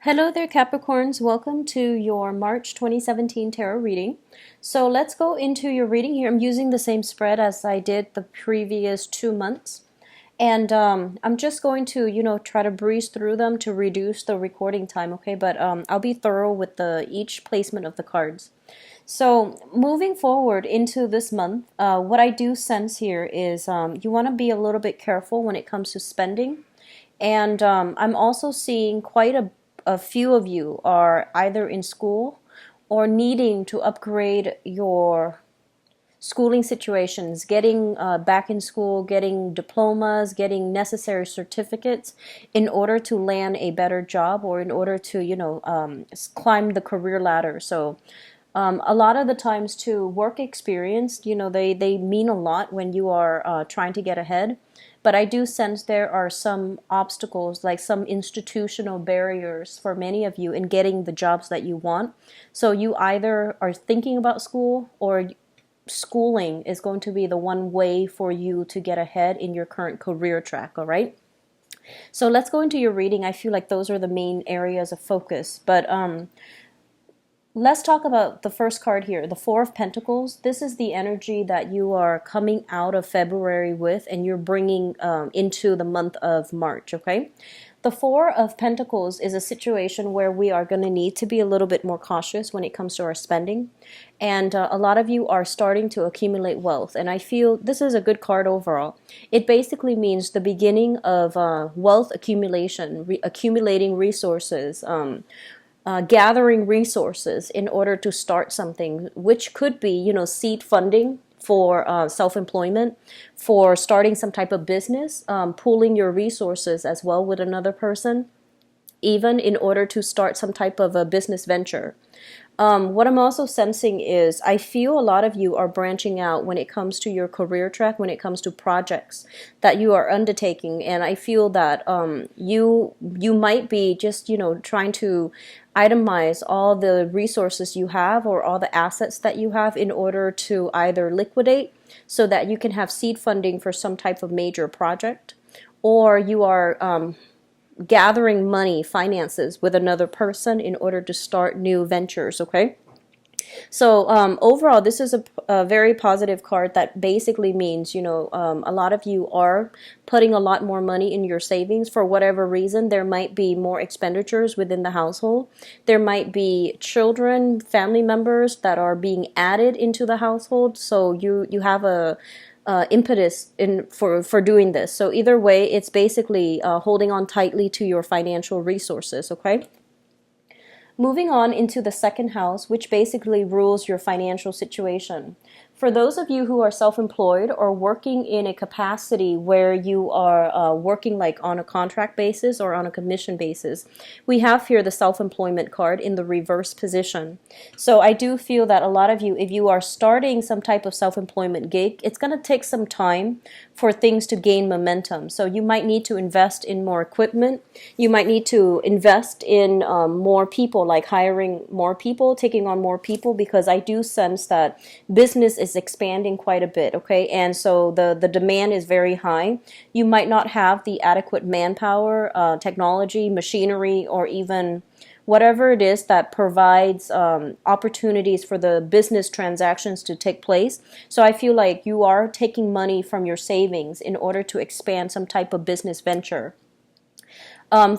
Hello there, Capricorns. Welcome to your March 2017 tarot reading. So let's go into your reading here. I'm using the same spread as I did the previous 2 months. And I'm just going to, try to breeze through them to reduce the recording time, okay? But I'll be thorough with each placement of the cards. So moving forward into this month, what I do sense here is you want to be a little bit careful when it comes to spending. And I'm also seeing quite a few of you are either in school or needing to upgrade your schooling situations, getting back in school, getting diplomas, getting necessary certificates in order to land a better job or in order to, climb the career ladder. So a lot of the times too, work experience, they mean a lot when you are trying to get ahead. But I do sense there are some obstacles, like some institutional barriers for many of you in getting the jobs that you want. So you either are thinking about school or schooling is going to be the one way for you to get ahead in your current career track, all right? So let's go into your reading. I feel like those are the main areas of focus. But let's talk about the first card here, the Four of Pentacles. This is the energy that you are coming out of February with and you're bringing into the month of March, okay? The Four of Pentacles is a situation where we are going to need to be a little bit more cautious when it comes to our spending. And a lot of you are starting to accumulate wealth. And I feel this is a good card overall. It basically means the beginning of wealth accumulation, accumulating resources, gathering resources in order to start something, which could be, seed funding for self-employment, for starting some type of business, pooling your resources as well with another person, even in order to start some type of a business venture. What I'm also sensing is I feel a lot of you are branching out when it comes to your career track, when it comes to projects that you are undertaking. And I feel that you might be just, trying to itemize all the resources you have or all the assets that you have in order to either liquidate so that you can have seed funding for some type of major project, or you are gathering money, finances with another person in order to start new ventures, okay? So overall, this is a very positive card that basically means, a lot of you are putting a lot more money in your savings for whatever reason. There might be more expenditures within the household. There might be children, family members that are being added into the household. So you have a impetus for doing this. So either way, it's basically holding on tightly to your financial resources, okay? Moving on into the second house, which basically rules your financial situation. For those of you who are self-employed or working in a capacity where you are working like on a contract basis or on a commission basis, we have here the self-employment card in the reverse position. So I do feel that a lot of you, if you are starting some type of self-employment gig, it's going to take some time for things to gain momentum. So you might need to invest in more equipment. You might need to invest in more people, like hiring more people, taking on more people, because I do sense that business is expanding quite a bit, okay? And so the demand is very high. You might not have the adequate manpower, technology, machinery, or even whatever it is that provides opportunities for the business transactions to take place. So I feel like you are taking money from your savings in order to expand some type of business venture.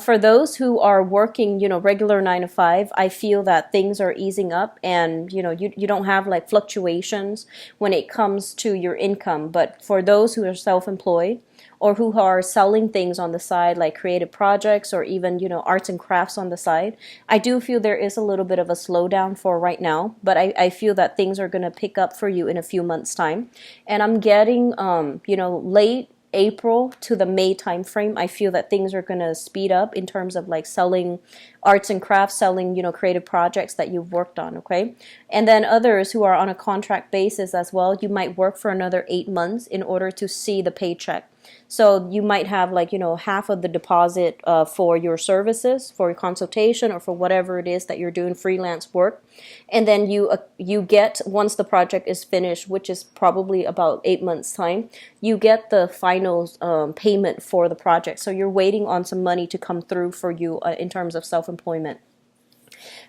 For those who are working, regular 9 to 5, I feel that things are easing up and, you don't have like fluctuations when it comes to your income. But for those who are self-employed or who are selling things on the side, like creative projects or even, arts and crafts on the side, I do feel there is a little bit of a slowdown for right now, but I feel that things are going to pick up for you in a few months' time. And I'm getting, late April to the May time frame, I feel that things are going to speed up in terms of like selling arts and crafts, selling, creative projects that you've worked on, okay? And then others who are on a contract basis as well, you might work for another 8 months in order to see the paycheck. So you might have like, half of the deposit for your services, for your consultation, or for whatever it is that you're doing freelance work. And then you get, once the project is finished, which is probably about 8 months time, you get the final payment for the project. So you're waiting on some money to come through for you in terms of self-employment.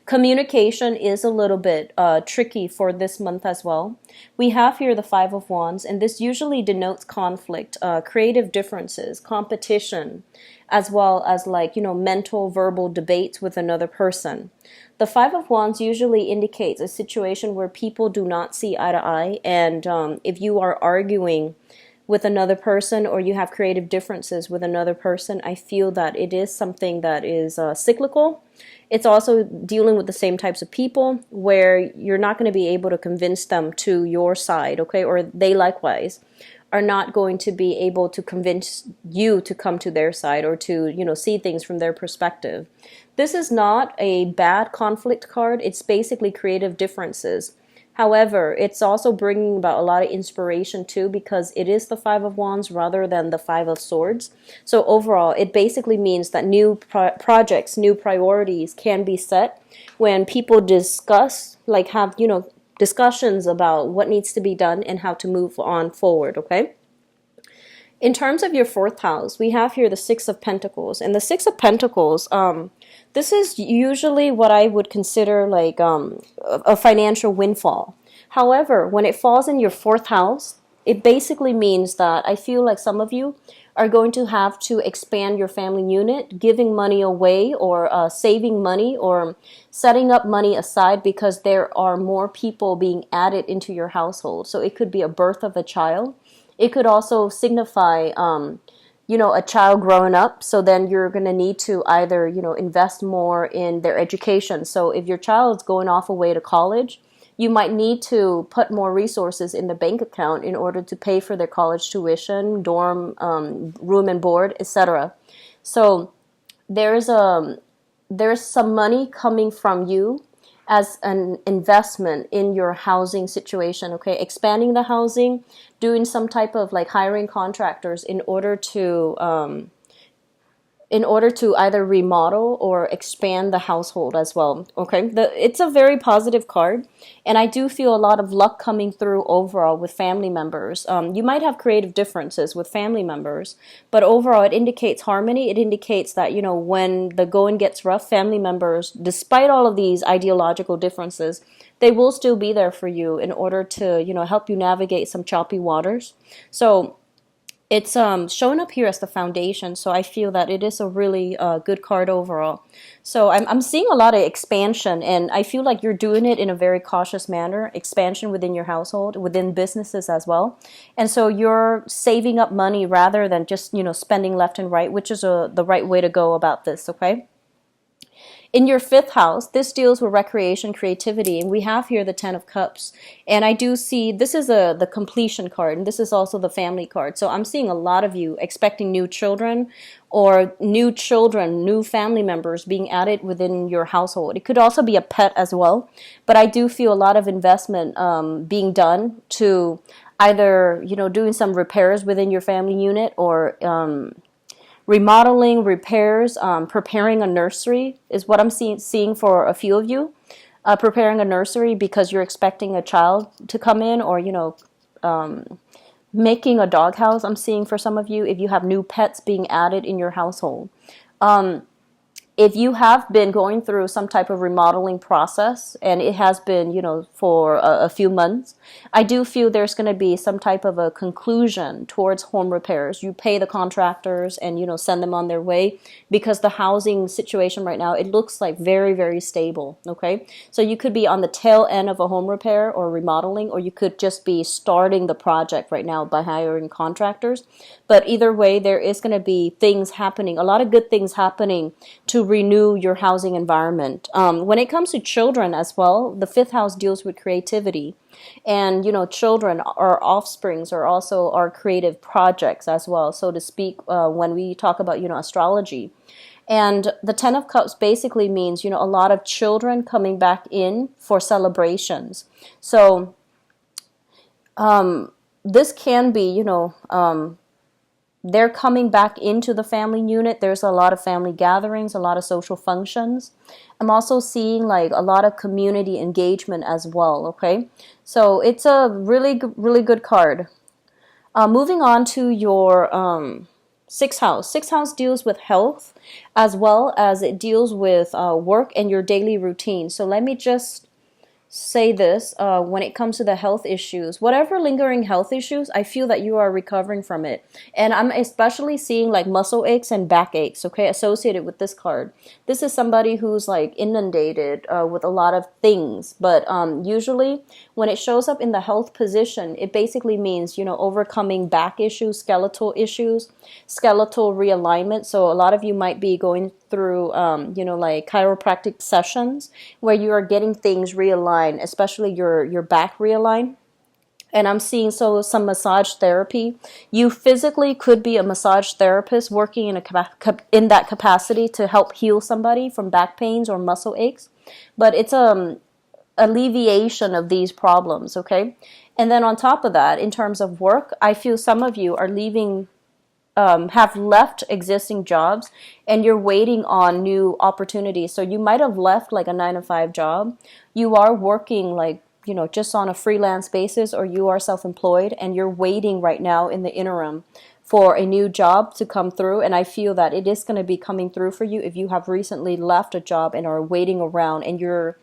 Communication is a little bit tricky for this month as well. We have here the Five of Wands, and this usually denotes conflict, creative differences, competition, as well as like, mental, verbal debates with another person. The Five of Wands usually indicates a situation where people do not see eye to eye, and if you are arguing with another person or you have creative differences with another person, I feel that it is something that is cyclical. It's also dealing with the same types of people where you're not going to be able to convince them to your side, okay? Or they likewise are not going to be able to convince you to come to their side or to, see things from their perspective. This is not a bad conflict card. It's basically creative differences. However, it's also bringing about a lot of inspiration too, because it is the Five of Wands rather than the Five of Swords. So overall, it basically means that new projects, new priorities can be set when people discuss, like have, discussions about what needs to be done and how to move on forward, okay? In terms of your fourth house, we have here the Six of Pentacles. And the Six of Pentacles, this is usually what I would consider like a financial windfall. However, when it falls in your fourth house, it basically means that I feel like some of you are going to have to expand your family unit, giving money away or saving money or setting up money aside because there are more people being added into your household. So it could be a birth of a child. It could also signify, a child growing up. So then you're going to need to either, invest more in their education. So if your child's going off away to college, you might need to put more resources in the bank account in order to pay for their college tuition, dorm, room and board, etc. So there's some money coming from you as an investment in your housing situation, okay? Expanding the housing, doing some type of like hiring contractors in order to either remodel or expand the household as well, okay? It's a very positive card, and I do feel a lot of luck coming through overall with family members. You might have creative differences with family members, but overall it indicates harmony. It indicates that, when the going gets rough, family members, despite all of these ideological differences, they will still be there for you in order to, help you navigate some choppy waters. So it's showing up here as the foundation, so I feel that it is a really good card overall. So I'm seeing a lot of expansion, and I feel like you're doing it in a very cautious manner, expansion within your household, within businesses as well. And so you're saving up money rather than just, spending left and right, which is the right way to go about this, okay? In your fifth house, this deals with recreation, creativity, and we have here the Ten of Cups. And I do see, this is the completion card, and this is also the family card. So I'm seeing a lot of you expecting new children, new family members being added within your household. It could also be a pet as well, but I do feel a lot of investment being done to either, doing some repairs within your family unit or remodeling, repairs, preparing a nursery is what I'm seeing for a few of you. Preparing a nursery because you're expecting a child to come in, or, making a doghouse, I'm seeing for some of you, if you have new pets being added in your household. If you have been going through some type of remodeling process, and it has been, for a few months, I do feel there's going to be some type of a conclusion towards home repairs. You pay the contractors and, send them on their way, because the housing situation right now, it looks like very, very stable, okay? So you could be on the tail end of a home repair or remodeling, or you could just be starting the project right now by hiring contractors. But either way, there is going to be things happening, a lot of good things happening to renew your housing environment. When it comes to children as well, the fifth house deals with creativity. And, children or offsprings are also our creative projects as well, so to speak, when we talk about, astrology. And the Ten of Cups basically means, a lot of children coming back in for celebrations. So this can be, they're coming back into the family unit. There's a lot of family gatherings, a lot of social functions. I'm also seeing like a lot of community engagement as well, okay? So it's a really good card. Moving on to your sixth house. Sixth house deals with health as well as it deals with work and your daily routine. So let me just say this when it comes to the health issues, whatever lingering health issues, I feel that you are recovering from it. And I'm especially seeing like muscle aches and back aches, okay, associated with this card. This is somebody who's like inundated with a lot of things, but usually when it shows up in the health position, it basically means, you know, overcoming back issues, skeletal realignment. So a lot of you might be going through, you know, like chiropractic sessions where you are getting things realigned, especially your back realigned. And I'm seeing some massage therapy. You physically could be a massage therapist working in that capacity to help heal somebody from back pains or muscle aches. But it's alleviation of these problems, okay? And then on top of that, in terms of work, I feel some of you are leaving have left existing jobs and you're waiting on new opportunities. So you might have left like a 9-to-5 job. You are working like, you know, just on a freelance basis, or you are self-employed and you're waiting right now in the interim for a new job to come through. And I feel that it is going to be coming through for you if you have recently left a job and are waiting around and you're,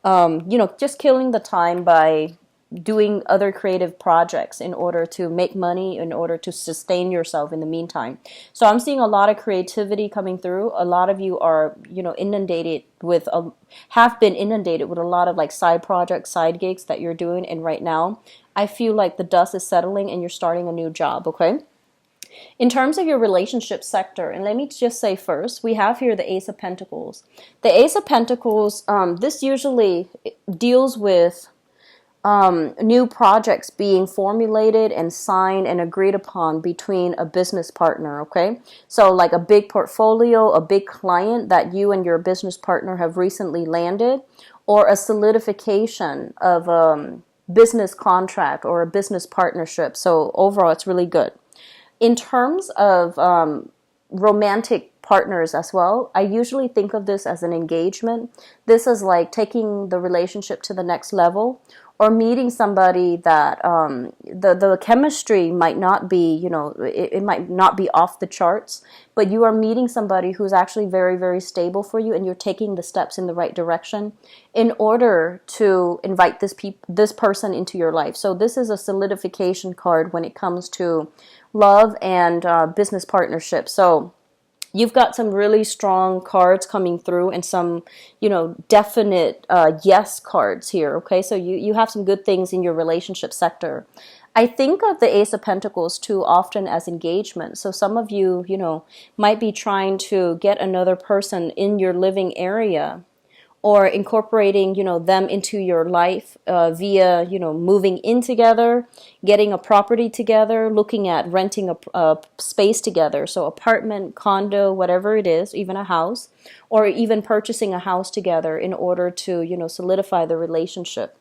you know, just killing the time by doing other creative projects in order to make money, in order to sustain yourself in the meantime. So I'm seeing a lot of creativity coming through. A lot of you are, you know, have been inundated with a lot of like side projects, side gigs that you're doing. And right now, I feel like the dust is settling and you're starting a new job, okay? In terms of your relationship sector, and let me just say first, we have here the Ace of Pentacles. The Ace of Pentacles, this usually deals with new projects being formulated and signed and agreed upon between a business partner, okay? So like a big portfolio, a big client that you and your business partner have recently landed, or a solidification of a business contract or a business partnership. So overall, it's really good. In terms of romantic partners as well, I usually think of this as an engagement. This is like taking the relationship to the next level, or meeting somebody that the chemistry might not be, you know, it might not be off the charts, but you are meeting somebody who's actually very, very stable for you, and you're taking the steps in the right direction in order to invite this person into your life. So this is a solidification card when it comes to love and business partnership. So you've got some really strong cards coming through and some, you know, definite yes cards here, okay? So you have some good things in your relationship sector. I think of the Ace of Pentacles too often as engagement. So some of you, you know, might be trying to get another person in your living area, or incorporating, you know, them into your life via, you know, moving in together, getting a property together, looking at renting a space together. So apartment, condo, whatever it is, even a house, or even purchasing a house together in order to, you know, solidify the relationship.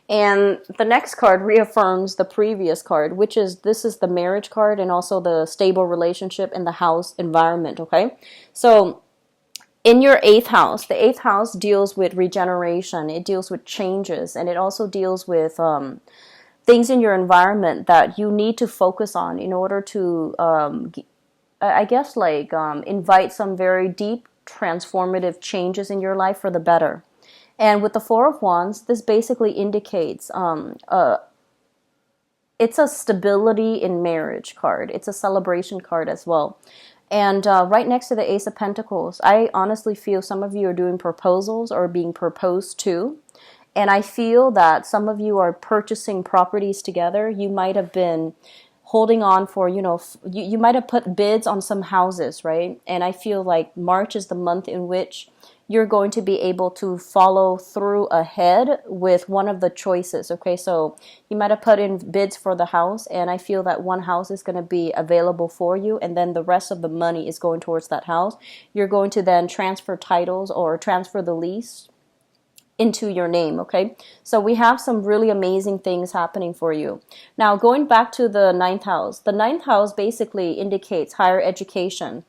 And the next card reaffirms the previous card, which is, this is the marriage card and also the stable relationship and the house environment, okay? So in your 8th house, the 8th house deals with regeneration. It deals with changes, and it also deals with things in your environment that you need to focus on in order to, I guess, like invite some very deep, transformative changes in your life for the better. And with the 4 of Wands, this basically indicates it's a stability in marriage card. It's a celebration card as well. And right next to the Ace of Pentacles, I honestly feel some of you are doing proposals or being proposed to. And I feel that some of you are purchasing properties together. You might have been holding on for, you know, you might have put bids on some houses, right? And I feel like March is the month in which you're going to be able to follow through ahead with one of the choices, okay? So you might have put in bids for the house, and I feel that one house is going to be available for you, and then the rest of the money is going towards that house. You're going to then transfer titles or transfer the lease into your name, okay? So we have some really amazing things happening for you. Now, going back to the ninth house, the ninth house basically indicates higher education.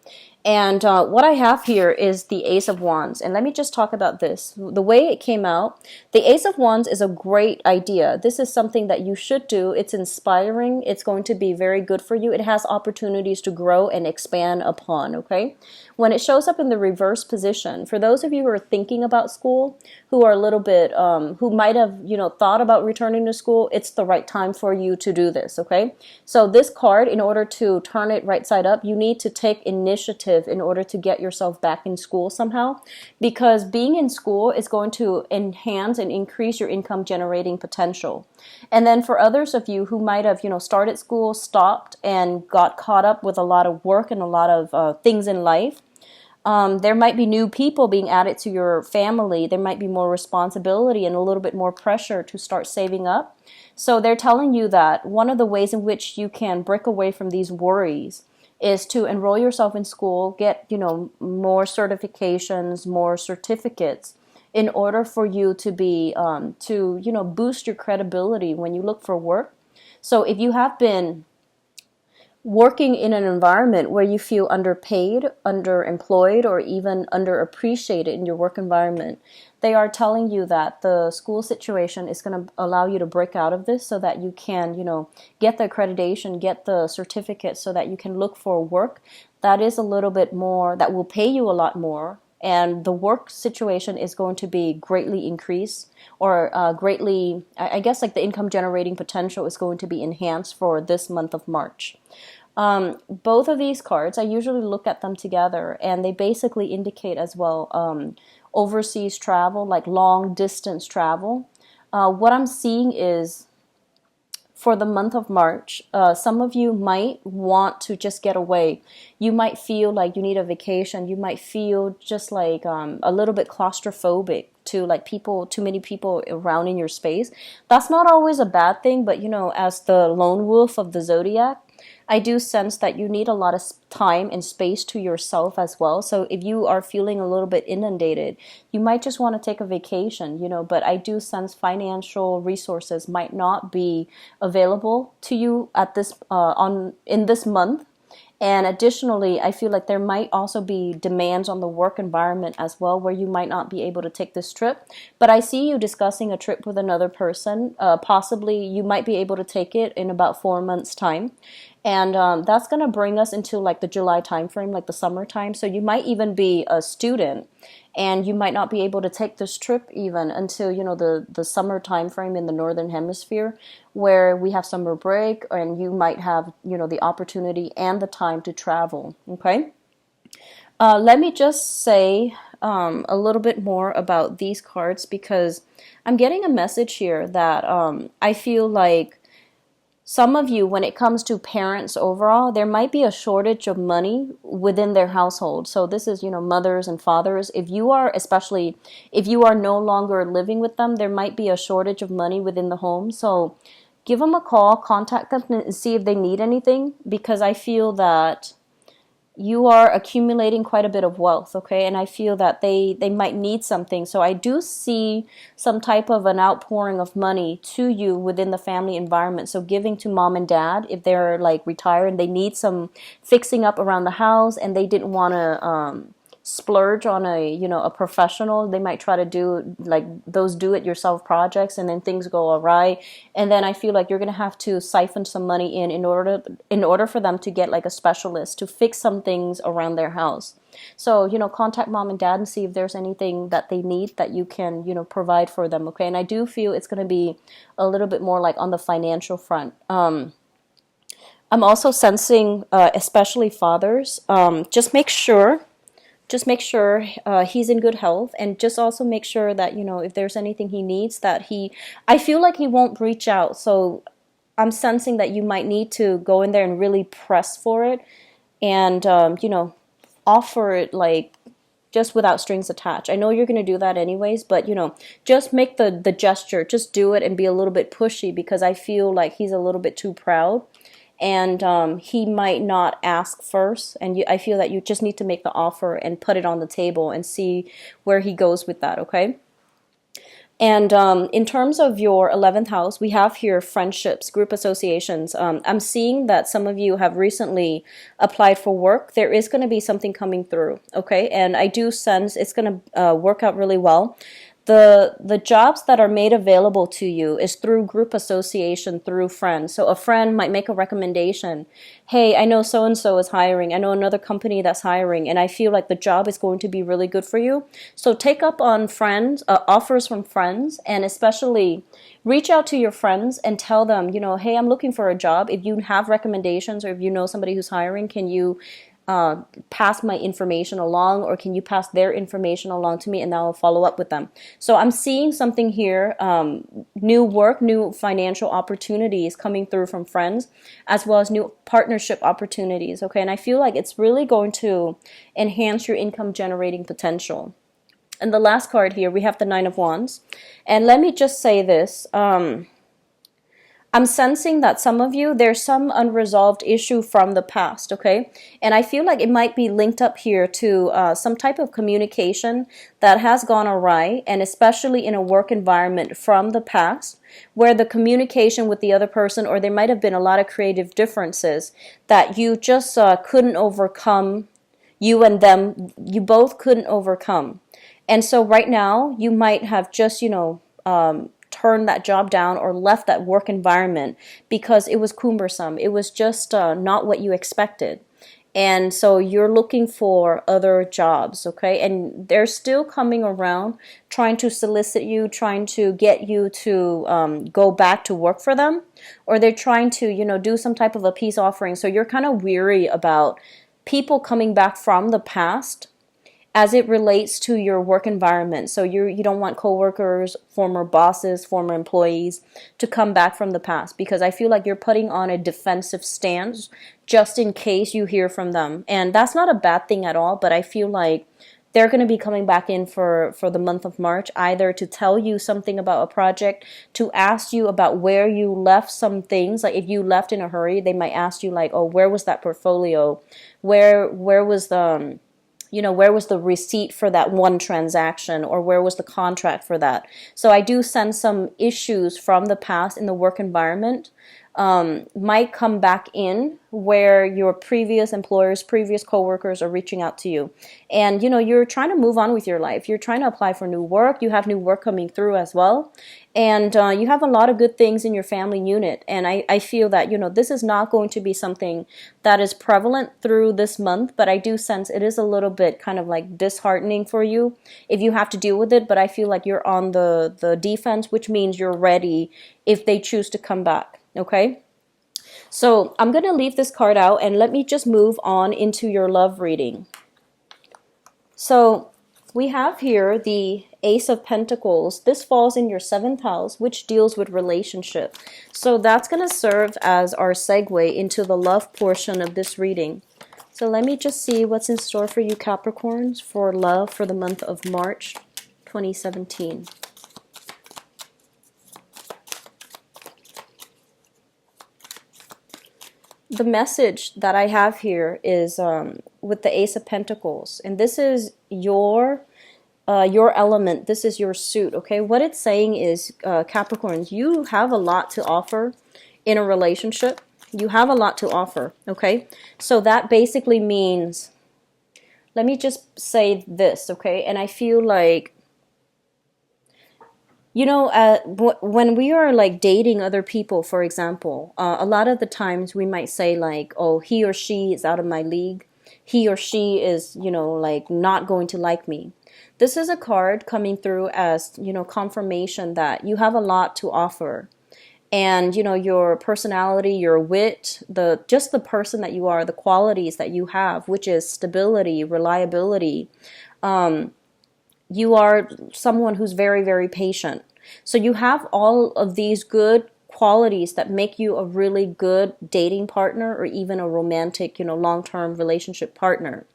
And what I have here is the Ace of Wands. And let me just talk about this. The way it came out, the Ace of Wands is a great idea. This is something that you should do. It's inspiring. It's going to be very good for you. It has opportunities to grow and expand upon, okay? When it shows up in the reverse position, for those of you who are thinking about school, who are a little bit, who might have, thought about returning to school, it's the right time for you to do this, okay? So this card, in order to turn it right side up, you need to take initiative in order to get yourself back in school somehow, because being in school is going to enhance and increase your income generating potential. And then for others of you who might have, started school, stopped, and got caught up with a lot of work and a lot of things in life, there might be new people being added to your family. There might be more responsibility and a little bit more pressure to start saving up. So they're telling you that one of the ways in which you can break away from these worries is to enroll yourself in school, get, more certifications, more certificates, in order for you to be, boost your credibility when you look for work. So if you have been working in an environment where you feel underpaid, underemployed, or even underappreciated in your work environment, they are telling you that the school situation is going to allow you to break out of this so that you can, get the accreditation, get the certificate so that you can look for work that is a little bit more, that will pay you a lot more. And the work situation is going to be greatly increased, or greatly, I guess, like the income generating potential is going to be enhanced for this month of March. Both of these cards, I usually look at them together, and they basically indicate as well overseas travel, like long distance travel. What I'm seeing is, for the month of March, some of you might want to just get away. You might feel like you need a vacation. You might feel just like a little bit claustrophobic to like too many people around in your space. That's not always a bad thing, but as the lone wolf of the zodiac, I do sense that you need a lot of time and space to yourself as well. So if you are feeling a little bit inundated, you might just want to take a vacation, but I do sense financial resources might not be available to you at this in this month. And additionally, I feel like there might also be demands on the work environment as well, where you might not be able to take this trip. But I see you discussing a trip with another person. Possibly you might be able to take it in about 4 months' time. And that's going to bring us into like the July timeframe, like the summertime. So you might even be a student, and you might not be able to take this trip even until, the summer time frame in the northern hemisphere, where we have summer break, and you might have, the opportunity and the time to travel, okay? Let me just say a little bit more about these cards, because I'm getting a message here that I feel like some of you, when it comes to parents overall, there might be a shortage of money within their household. So this is, mothers and fathers. Especially if you are no longer living with them, there might be a shortage of money within the home. So give them a call, contact them, and see if they need anything, because I feel that you are accumulating quite a bit of wealth, okay? And I feel that they might need something. So I do see some type of an outpouring of money to you within the family environment. So giving to mom and dad, if they're like retired and they need some fixing up around the house, and they didn't want to splurge on a professional, they might try to do like those do-it-yourself projects, and then things go awry, and then I feel like you're gonna have to siphon some money in order for them to get like a specialist to fix some things around their house. So contact mom and dad and see if there's anything that they need that you can provide for them, okay? And I do feel it's gonna be a little bit more like on the financial front. I'm also sensing, especially fathers, just make sure he's in good health, and just also make sure that, if there's anything he needs, that I feel like he won't reach out. So I'm sensing that you might need to go in there and really press for it, and, offer it like just without strings attached. I know you're going to do that anyways, but, just make the gesture, just do it and be a little bit pushy, because I feel like he's a little bit too proud. And he might not ask first, and I feel that you just need to make the offer and put it on the table and see where he goes with that, okay? And in terms of your 11th house, we have here friendships, group associations. I'm seeing that some of you have recently applied for work. There is going to be something coming through, okay? And I do sense it's going to work out really well. The jobs that are made available to you is through group association, through friends. So a friend might make a recommendation. Hey, I know so-and-so is hiring. I know another company that's hiring, and I feel like the job is going to be really good for you. So take up on friends, offers from friends, and especially reach out to your friends and tell them, hey, I'm looking for a job. If you have recommendations or if you know somebody who's hiring, can you pass my information along, or can you pass their information along to me, and I'll follow up with them. So I'm seeing something here, new work, new financial opportunities coming through from friends, as well as new partnership opportunities, okay? And I feel like it's really going to enhance your income generating potential. And the last card here, we have the Nine of Wands. And let me just say this, I'm sensing that some of you, there's some unresolved issue from the past, okay? And I feel like it might be linked up here to some type of communication that has gone awry, and especially in a work environment from the past, where the communication with the other person, or there might have been a lot of creative differences that you just couldn't overcome, you and them, you both couldn't overcome. And so right now, you might have just, turned that job down or left that work environment because it was cumbersome. It was just not what you expected. And so you're looking for other jobs, okay? And they're still coming around, trying to solicit you, trying to get you to go back to work for them, or they're trying to, do some type of a peace offering. So you're kind of weary about people coming back from the past as it relates to your work environment. So you don't want coworkers, former bosses, former employees to come back from the past, because I feel like you're putting on a defensive stance just in case you hear from them. And that's not a bad thing at all, but I feel like they're going to be coming back in for the month of March, either to tell you something about a project, to ask you about where you left some things. Like if you left in a hurry, they might ask you like, oh, where was that portfolio? Where was the where was the receipt for that one transaction, or where was the contract for that? So I do sense some issues from the past in the work environment might come back in, where your previous employers, previous coworkers are reaching out to you. And, you're trying to move on with your life. You're trying to apply for new work. You have new work coming through as well. And you have a lot of good things in your family unit. And I feel that, this is not going to be something that is prevalent through this month, but I do sense it is a little bit kind of like disheartening for you if you have to deal with it. But I feel like you're on the defense, which means you're ready if they choose to come back. Okay? So I'm going to leave this card out, and let me just move on into your love reading. So we have here the Ace of Pentacles. This falls in your 7th house, which deals with relationship. So that's going to serve as our segue into the love portion of this reading. So let me just see what's in store for you, Capricorns, for love for the month of March 2017. The message that I have here is with the Ace of Pentacles, and this is your element. This is your suit, okay? What it's saying is, Capricorns, you have a lot to offer in a relationship. You have a lot to offer, okay? So that basically means, let me just say this, okay? And I feel like, when we are like dating other people, for example, a lot of the times we might say like, oh, he or she is out of my league. He or she is, like not going to like me. This is a card coming through as, confirmation that you have a lot to offer. And, your personality, your wit, just the person that you are, the qualities that you have, which is stability, reliability. You are someone who's very, very patient. So you have all of these good qualities that make you a really good dating partner, or even a romantic, long-term relationship partner.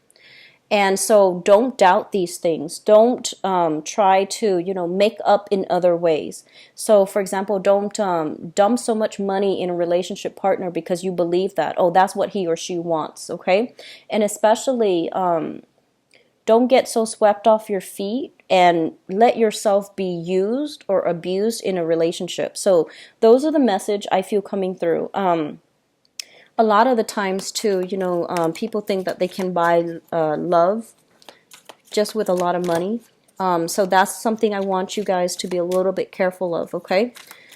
And so don't doubt these things. Don't try to, make up in other ways. So, for example, don't dump so much money in a relationship partner because you believe that, oh, that's what he or she wants, okay? And especially, don't get so swept off your feet and let yourself be used or abused in a relationship. So those are the message I feel coming through. A lot of the times too, people think that they can buy love just with a lot of money. So that's something I want you guys to be a little bit careful of, okay?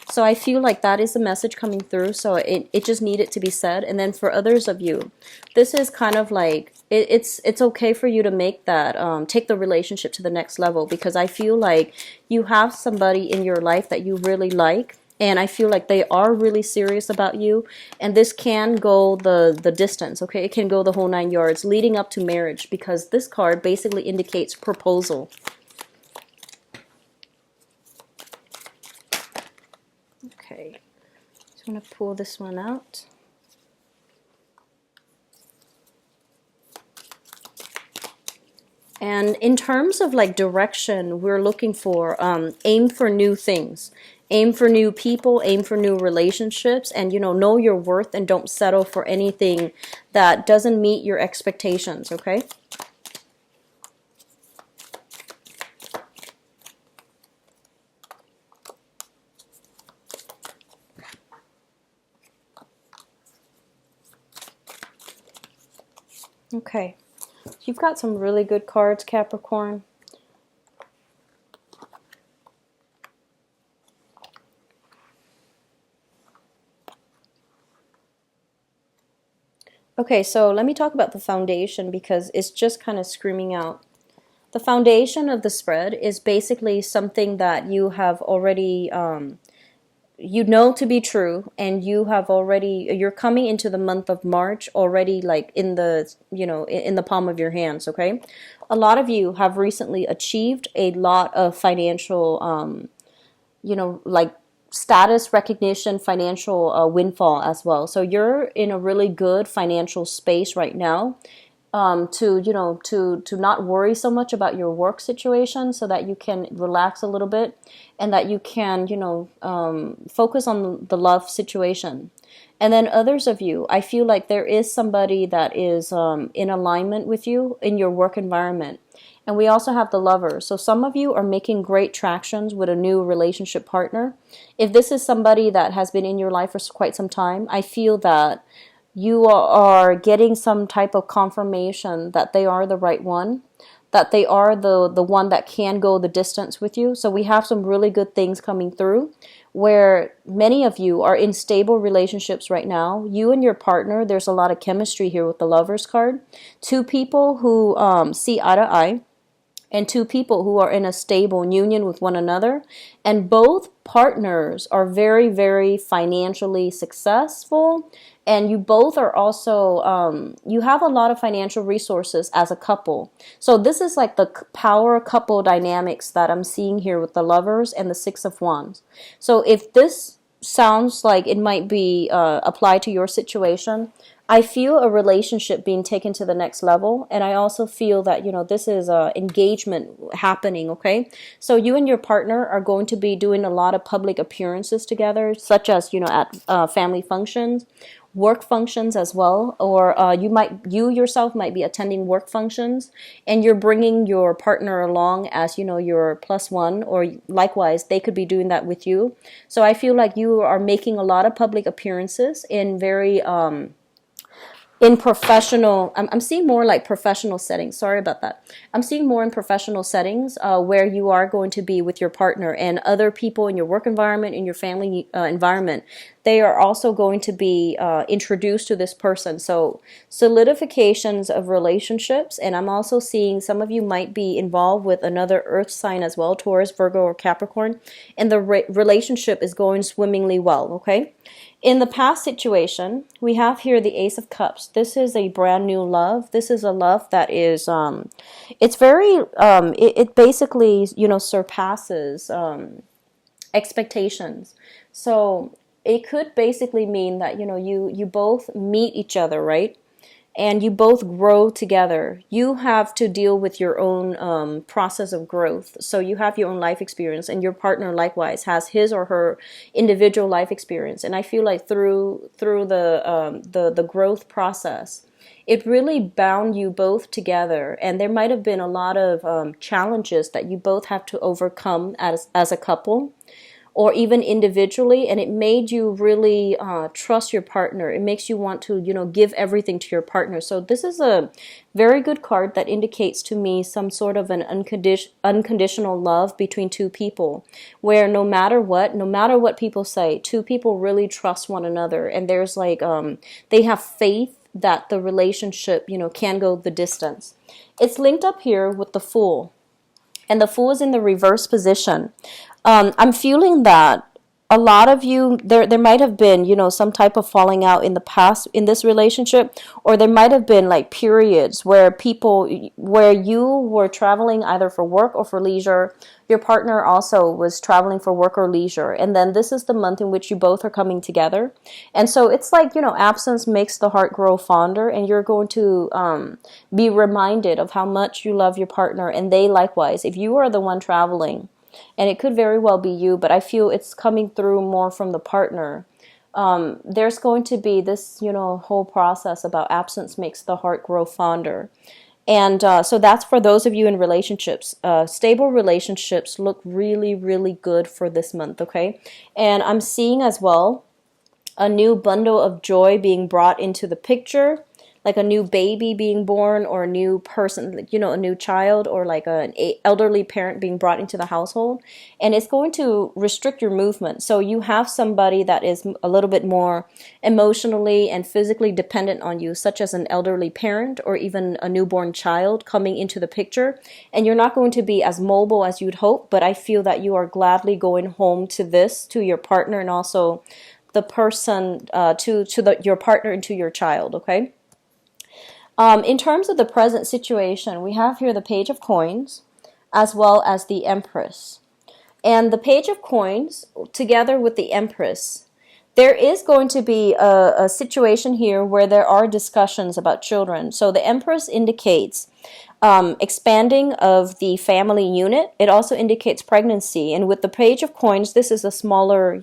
So I feel like that is the message coming through. So it just needed to be said. And then for others of you, this is kind of like, it's okay for you to make that, take the relationship to the next level, because I feel like you have somebody in your life that you really like. And I feel like they are really serious about you. And this can go the distance, okay? It can go the whole 9 yards leading up to marriage, because this card basically indicates proposal. Okay, just want to pull this one out. And in terms of like direction, we're looking for aim for new things. Aim for new people, aim for new relationships, and know your worth and don't settle for anything that doesn't meet your expectations, okay? Okay. You've got some really good cards, Capricorn. Okay, so let me talk about the foundation, because it's just kind of screaming out. The foundation of the spread is basically something that you have already, you know to be true, and you're coming into the month of March already like in the, in the palm of your hands, okay? A lot of you have recently achieved a lot of financial, like status recognition, financial windfall as well. So you're in a really good financial space right now, to not worry so much about your work situation, so that you can relax a little bit, and that you can focus on the love situation. And then others of you, I feel like there is somebody that is in alignment with you in your work environment. And we also have the lover. So some of you are making great tractions with a new relationship partner. If this is somebody that has been in your life for quite some time, I feel that you are getting some type of confirmation that they are the right one, that they are the one that can go the distance with you. So we have some really good things coming through, where many of you are in stable relationships right now. You and your partner, there's a lot of chemistry here with the Lovers card. Two people who see eye to eye, and two people who are in a stable union with one another. And both partners are very, very financially successful. And you both are also, you have a lot of financial resources as a couple. So this is like the power couple dynamics that I'm seeing here with the Lovers and the Six of Wands. So if this sounds like it might be applied to your situation, I feel a relationship being taken to the next level. And I also feel that, this is engagement happening, okay? So you and your partner are going to be doing a lot of public appearances together, such as, at family functions, work functions as well, or you yourself might be attending work functions, and you're bringing your partner along as your plus one, or likewise they could be doing that with you. So I feel like you are making a lot of public appearances in very in professional, I'm seeing more like professional settings. Sorry about that. I'm seeing more in professional settings where you are going to be with your partner, and other people in your work environment, in your family environment. They are also going to be introduced to this person. So solidifications of relationships. And I'm also seeing some of you might be involved with another earth sign as well, Taurus, Virgo, or Capricorn. And the relationship is going swimmingly well, okay? In the past situation, we have here the Ace of Cups. This is a brand new love. This is a love that is, it's very, it basically, surpasses expectations. So it could basically mean that, you both meet each other, right? And you both grow together. You have to deal with your own process of growth. So you have your own life experience, and your partner likewise has his or her individual life experience. And I feel like through the growth process, it really bound you both together. And there might have been a lot of challenges that you both have to overcome as a couple, or even individually, and it made you really trust your partner. It makes you want to, give everything to your partner. So this is a very good card that indicates to me some sort of an unconditional love between two people, where no matter what people say, two people really trust one another, and there's like they have faith that the relationship, can go the distance. It's linked up here with the Fool, and the Fool is in the reverse position. I'm feeling that a lot of you, there might have been, some type of falling out in the past in this relationship, or there might have been like periods where you were traveling either for work or for leisure. Your partner also was traveling for work or leisure. And then this is the month in which you both are coming together. And so it's like, absence makes the heart grow fonder, and you're going to be reminded of how much you love your partner, and they likewise. If you are the one traveling, and it could very well be you, but I feel it's coming through more from the partner. There's going to be this, whole process about absence makes the heart grow fonder. And so that's for those of you in relationships. Stable relationships look really, really good for this month, okay? And I'm seeing as well a new bundle of joy being brought into the picture, like a new baby being born, or a new person, a new child, or like an elderly parent being brought into the household. And it's going to restrict your movement. So you have somebody that is a little bit more emotionally and physically dependent on you, such as an elderly parent or even a newborn child coming into the picture. And you're not going to be as mobile as you'd hope, but I feel that you are gladly going home to your partner, and also the person, your partner and to your child, okay? In terms of the present situation, we have here the Page of Coins as well as the Empress. And the Page of Coins, together with the Empress, there is going to be a situation here where there are discussions about children. So the Empress indicates expanding of the family unit. It also indicates pregnancy. And with the Page of Coins, this is a smaller,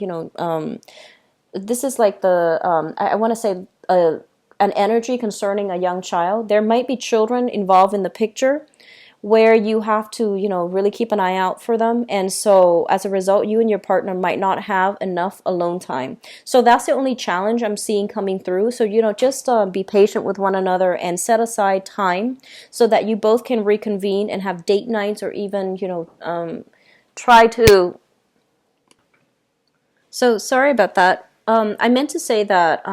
this is like I want to say an energy concerning a young child. There might be children involved in the picture where you have to, really keep an eye out for them. And so as a result, you and your partner might not have enough alone time. So that's the only challenge I'm seeing coming through. So, just be patient with one another and set aside time so that you both can reconvene and have date nights, or even, try to. So sorry about that. I meant to say that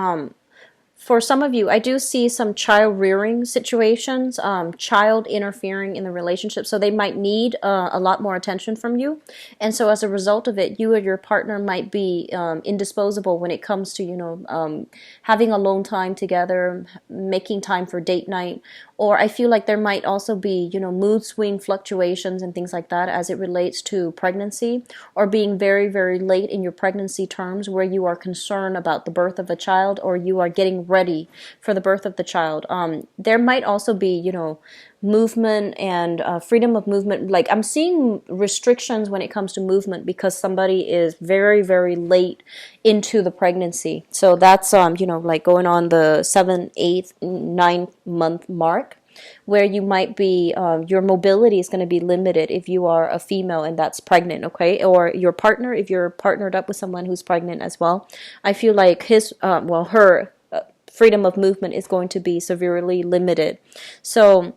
for some of you, I do see some child rearing situations, child interfering in the relationship. So they might need a lot more attention from you. And so as a result of it, you and your partner might be indisposable when it comes to, having alone time together, making time for date night. Or I feel like there might also be, mood swing fluctuations and things like that as it relates to pregnancy, or being very, very late in your pregnancy terms where you are concerned about the birth of a child, or you are getting ready for the birth of the child. There might also be, movement and freedom of movement. Like I'm seeing restrictions when it comes to movement because somebody is very, very late into the pregnancy. So that's, like going on the 7th, 8th, 9th month mark, where you might be, your mobility is going to be limited if you are a female and that's pregnant, okay? Or your partner, if you're partnered up with someone who's pregnant as well. I feel like her freedom of movement is going to be severely limited. So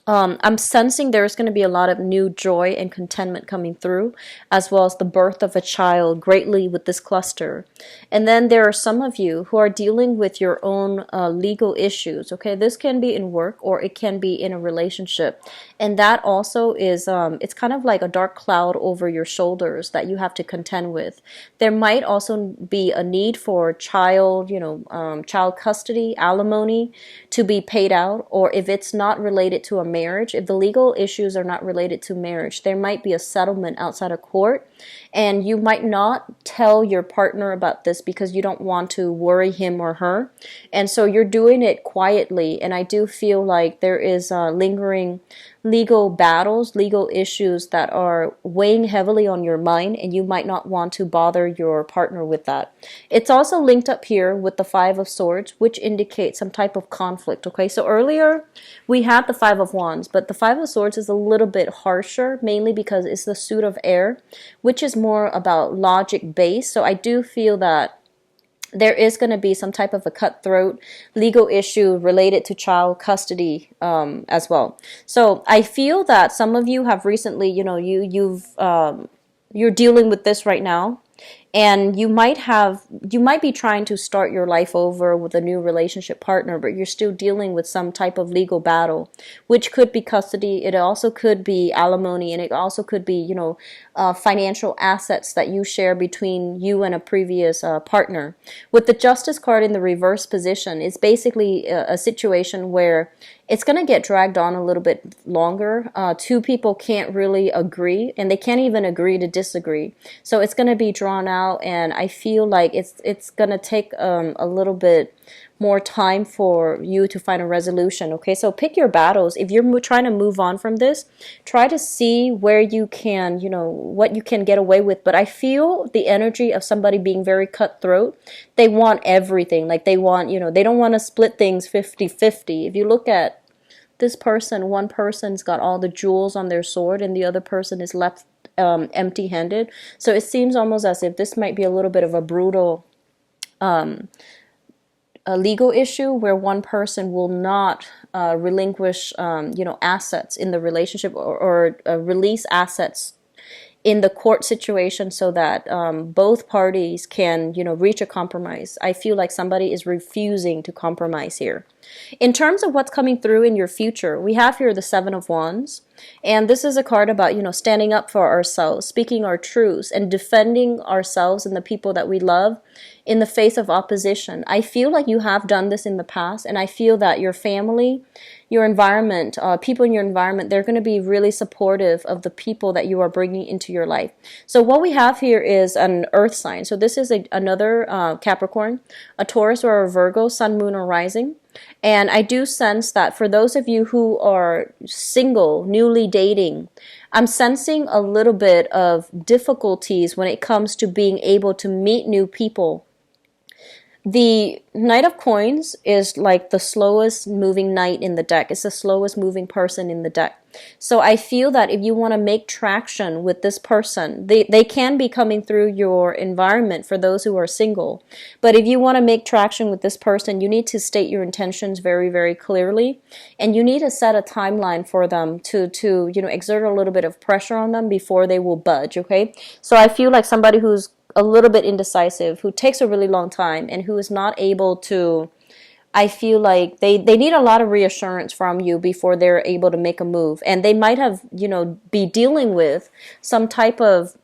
I'm sensing there's going to be a lot of new joy and contentment coming through, as well as the birth of a child greatly with this cluster. And then there are some of you who are dealing with your own legal issues, okay? This can be in work or it can be in a relationship. And that also is, it's kind of like a dark cloud over your shoulders that you have to contend with. There might also be a need for child custody, alimony to be paid out, or if it's not related to a marriage, if the legal issues are not related to marriage, there might be a settlement outside of court, and you might not tell your partner about this because you don't want to worry him or her, and so you're doing it quietly. And I do feel like there is lingering legal battles, legal issues that are weighing heavily on your mind, and you might not want to bother your partner with that. It's also linked up here with the Five of Swords, which indicates some type of conflict. Okay, so earlier we had the Five of Wands, but the Five of Swords is a little bit harsher, mainly because it's the suit of air, which is more about logic based. So I do feel that there is going to be some type of a cutthroat legal issue related to child custody as well. So I feel that some of you have recently, you're dealing with this right now, and you might be trying to start your life over with a new relationship partner, but you're still dealing with some type of legal battle, which could be custody. It also could be alimony, and it also could be, financial assets that you share between you and a previous partner. With the Justice card in the reverse position, it's basically a situation where it's going to get dragged on a little bit longer. Two people can't really agree, and they can't even agree to disagree. So it's going to be drawn out, and I feel like it's going to take a little bit more time for you to find a resolution. Okay, so pick your battles. If you're trying to move on from this, try to see where you can, what you can get away with. But I feel the energy of somebody being very cutthroat. They want everything. Like they want, they don't want to split things 50-50. If you look at this person, one person's got all the jewels on their sword and the other person is left empty-handed. So it seems almost as if this might be a little bit of a brutal a legal issue where one person will not relinquish, assets in the relationship, or release assets in the court situation, so that both parties can, reach a compromise. I feel like somebody is refusing to compromise here. In terms of what's coming through in your future, we have here the Seven of Wands. And this is a card about, standing up for ourselves, speaking our truths, and defending ourselves and the people that we love in the face of opposition. I feel like you have done this in the past, and I feel that your family, your environment, people in your environment, they're going to be really supportive of the people that you are bringing into your life. So what we have here is an earth sign. So this is another Capricorn, a Taurus, or a Virgo, sun, moon, or rising. And I do sense that for those of you who are single, newly dating, I'm sensing a little bit of difficulties when it comes to being able to meet new people. The Knight of Coins is like the slowest moving knight in the deck. It's the slowest moving person in the deck. So I feel that if you want to make traction with this person, they can be coming through your environment for those who are single. But if you want to make traction with this person, you need to state your intentions very, very clearly. And you need to set a timeline for them to exert a little bit of pressure on them before they will budge, okay? So I feel like somebody who's a little bit indecisive, who takes a really long time, and who is not able to, I feel like they need a lot of reassurance from you before they're able to make a move. And they might have, be dealing with some type of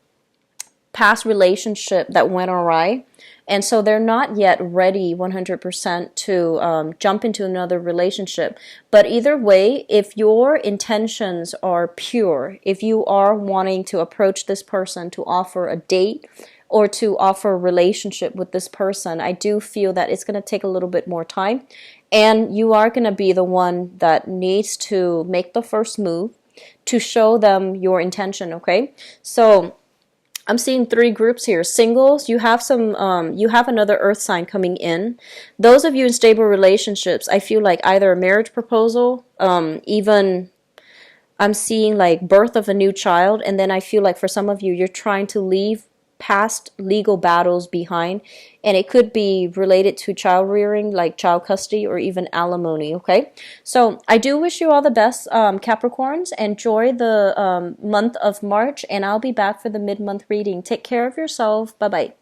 past relationship that went awry. And so they're not yet ready 100% to jump into another relationship. But either way, if your intentions are pure, if you are wanting to approach this person to offer a date, or to offer a relationship with this person, I do feel that it's going to take a little bit more time. And you are going to be the one that needs to make the first move to show them your intention, okay? So I'm seeing three groups here. Singles, you have you have another earth sign coming in. Those of you in stable relationships, I feel like either a marriage proposal, even I'm seeing like birth of a new child. And then I feel like for some of you, you're trying to leave past legal battles behind, and it could be related to child rearing, like child custody, or even alimony, okay? So I do wish you all the best, Capricorns. Enjoy the month of March, and I'll be back for the mid-month reading. Take care of yourself. Bye-bye.